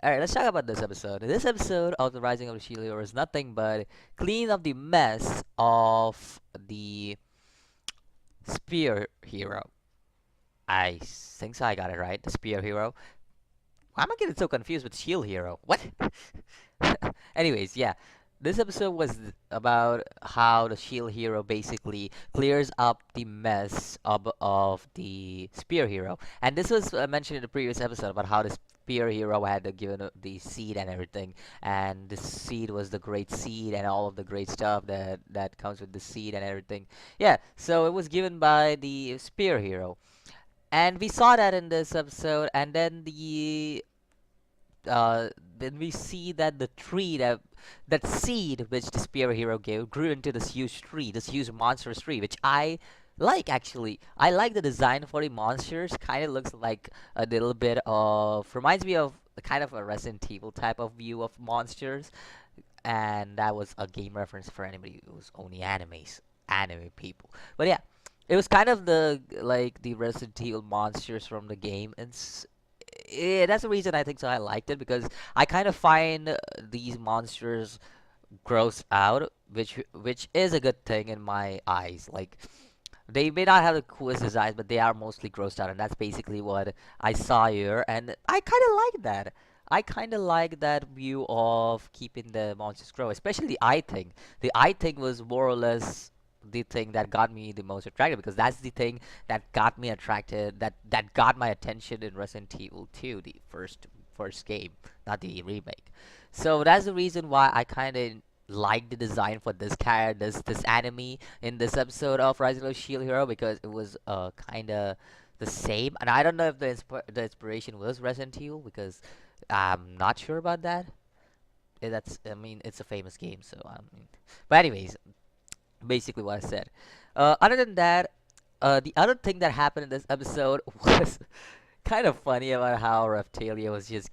Alright, let's talk about this episode. This episode of The Rising of the Shield Hero is nothing but clean up the mess of the Spear Hero. I think so, I got it right. The Spear Hero. Why am I getting so confused with Shield Hero? What? Anyways, yeah. This episode was about how the Shield Hero basically clears up the mess of the Spear Hero. And this was mentioned in the previous episode about how the Spear Hero had given the seed and everything. And the seed was the great seed and all of the great stuff that comes with the seed and everything. Yeah, so it was given by the Spear Hero. And we saw that in this episode, and then we see that the tree that seed which the spear hero gave grew into this huge tree, this huge monstrous tree, which I like actually. I like the design for the monsters. Kind of looks like a little bit of reminds me of kind of a Resident Evil type of view of monsters, and that was a game reference for anybody who's only anime people. But yeah, it was kind of the like the Resident Evil monsters from the game, and yeah, that's the reason I think so. I liked it because I kind of find these monsters gross out, which is a good thing in my eyes. Like they may not have the coolest designs, but they are mostly grossed out, and that's basically what I saw here. And I kind of like that. I kind of like that view of keeping the monsters grow, especially the eye thing. The eye thing was more or less the thing that got me the most attracted because that's the thing that got me attracted, that got my attention in Resident Evil 2, the first game, not the remake. So that's the reason why I kind of like the design for this character, this enemy in this episode of Rising of the Shield Hero because it was kind of the same. And I don't know if the inspiration was Resident Evil because I'm not sure about that. That's I mean it's a famous game, so but anyways, basically what I said. Other than that, the other thing that happened in this episode was kind of funny about how Raphtalia was just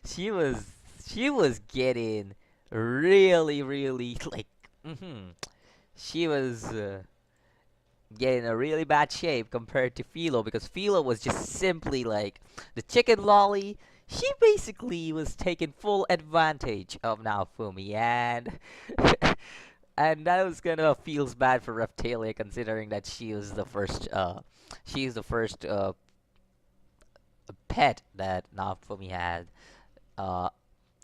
she was she was getting really like she was getting a really bad shape compared to Philo because Philo was just simply like the chicken lolly. She basically was taking full advantage of Naofumi, and and that was kind of feels bad for Raphtalia considering that she is the first pet that Naofumi had uh,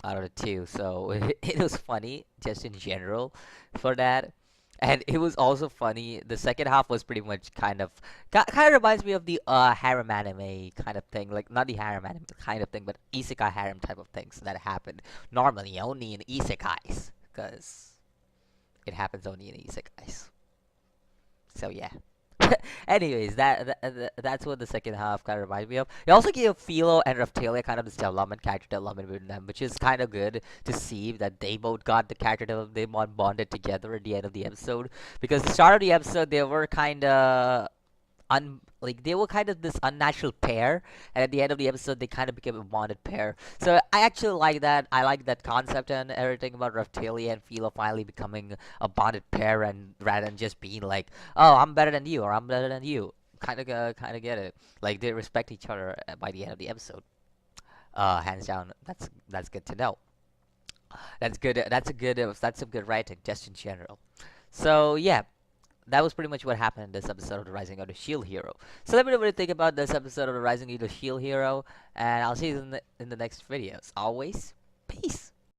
out of the two. So it was funny just in general for that. And it was also funny. The second half was pretty much kind of reminds me of the harem anime kind of thing, like not the harem anime kind of thing, but isekai harem type of things that happen normally only in isekais, because it happens only in isekais. So yeah. Anyways, that's what the second half kind of reminds me of. It also gave Philo and Raphtalia kind of this character development with them, which is kind of good to see that they both got the character development, they bonded together at the end of the episode. Because the start of the episode, they were kind of like they were kind of this unnatural pair, and at the end of the episode they kind of became a bonded pair. So I actually like that. I like that concept and everything about Raphtalia and Philo finally becoming a bonded pair, and rather than just being like, oh, I'm better than you or I'm better than you, kind of get it. Like they respect each other by the end of the episode. Hands down, that's good to know. That's good. That's some good writing just in general. So yeah, that was pretty much what happened in this episode of The Rising of the Shield Hero. So let me know what you think about this episode of The Rising of the Shield Hero, and I'll see you in the next videos. Always,